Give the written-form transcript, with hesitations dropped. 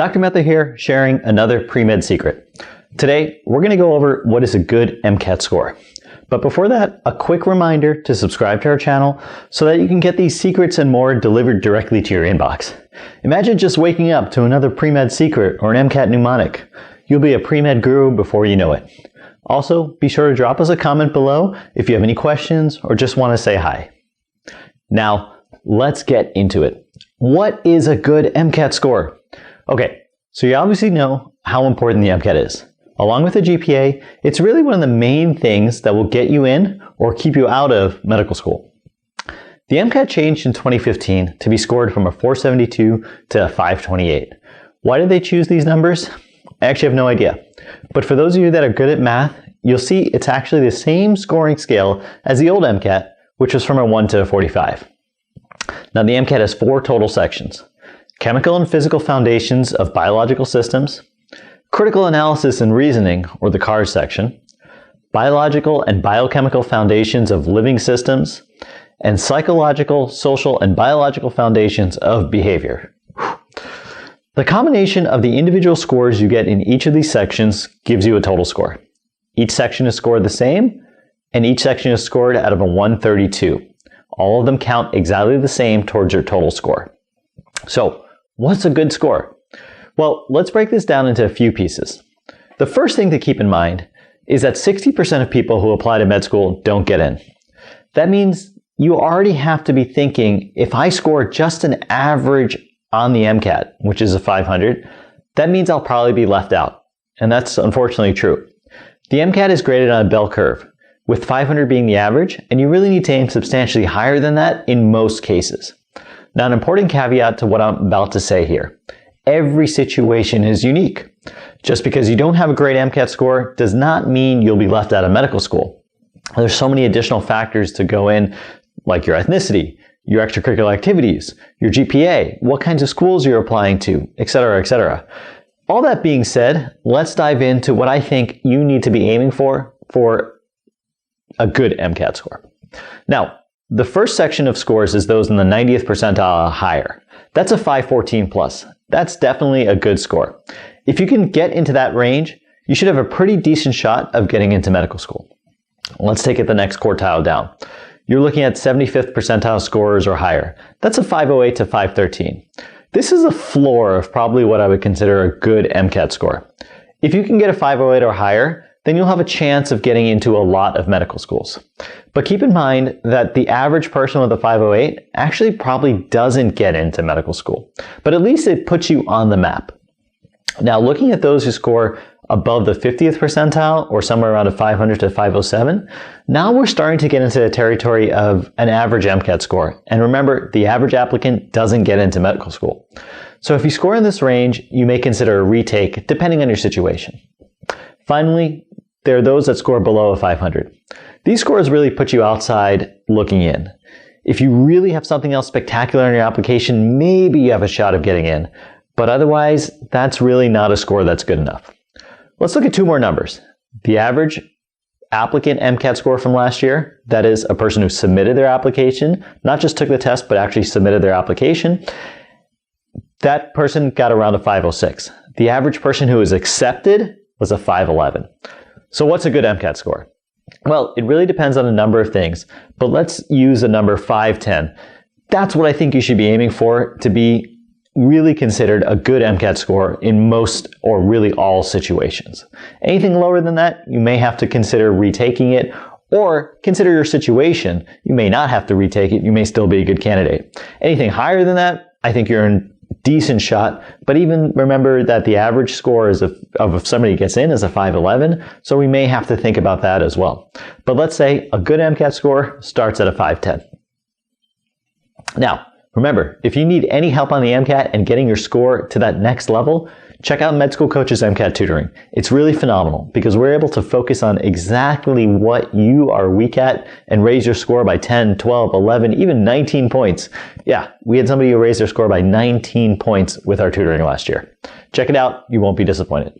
Dr. Metha here, sharing another pre-med secret. Today, we're going to go over what is a good MCAT score. But before that, a quick reminder to subscribe to our channel so that you can get these secrets and more delivered directly to your inbox. Imagine just waking up to another pre-med secret or an MCAT mnemonic. You'll be a pre-med guru before you know it. Also, be sure to drop us a comment below if you have any questions or just want to say hi. Now, let's get into it. What is a good MCAT score? Okay, so you obviously know how important the MCAT is. Along with the GPA, it's really one of the main things that will get you in or keep you out of medical school. The MCAT changed in 2015 to be scored from a 472 to a 528. Why did they choose these numbers? I actually have no idea. But for those of you that are good at math, you'll see it's actually the same scoring scale as the old MCAT, which was from a 1 to a 45. Now the MCAT has 4 total sections: chemical and physical foundations of biological systems, critical analysis and reasoning, or the CARS section, biological and biochemical foundations of living systems, and psychological, social, and biological foundations of behavior. The combination of the individual scores you get in each of these sections gives you a total score. Each section is scored the same, and each section is scored out of a 132. All of them count exactly the same towards your total score. So, what's a good score? Well, let's break this down into a few pieces. The first thing to keep in mind is that 60% of people who apply to med school don't get in. That means you already have to be thinking, if I score just an average on the MCAT, which is a 500, that means I'll probably be left out. And that's unfortunately true. The MCAT is graded on a bell curve, with 500 being the average, and you really need to aim substantially higher than that in most cases. Now, an important caveat to what I'm about to say here. Every situation is unique. Just because you don't have a great MCAT score does not mean you'll be left out of medical school. There's so many additional factors to go in, like your ethnicity, your extracurricular activities, your GPA, what kinds of schools you're applying to, etc., etc. All that being said, let's dive into what I think you need to be aiming for a good MCAT score. Now, the first section of scores is those in the 90th percentile or higher. That's a 514 plus. That's definitely a good score. If you can get into that range, you should have a pretty decent shot of getting into medical school. Let's take it the next quartile down. You're looking at 75th percentile scores or higher. That's a 508 to 513. This is a floor of probably what I would consider a good MCAT score. If you can get a 508 or higher, then you'll have a chance of getting into a lot of medical schools. But keep in mind that the average person with a 508 actually probably doesn't get into medical school. But at least it puts you on the map. Now, looking at those who score above the 50th percentile or somewhere around a 500 to 507, now we're starting to get into the territory of an average MCAT score. And remember, the average applicant doesn't get into medical school. So if you score in this range, you may consider a retake depending on your situation. Finally, there are those that score below a 500. These scores really put you outside looking in. If you really have something else spectacular in your application, maybe you have a shot of getting in. But otherwise, that's really not a score that's good enough. Let's look at 2 more numbers. The average applicant MCAT score from last year, that is a person who submitted their application, not just took the test, but actually submitted their application. That person got around a 506. The average person who was accepted was a 511. So what's a good MCAT score? Well, it really depends on a number of things, but let's use the number 510. That's what I think you should be aiming for to be really considered a good MCAT score in most or really all situations. Anything lower than that, you may have to consider retaking it, or consider your situation. You may not have to retake it. You may still be a good candidate. Anything higher than that, I think you're in decent shot, but even remember that the average score is of if somebody gets in is a 511, so we may have to think about that as well. But let's say a good MCAT score starts at a 510. Now, remember, if you need any help on the MCAT and getting your score to that next level, check out MedSchoolCoach's MCAT tutoring. It's really phenomenal because we're able to focus on exactly what you are weak at and raise your score by 10, 12, 11, even 19 points. Yeah, we had somebody who raised their score by 19 points with our tutoring last year. Check it out. You won't be disappointed.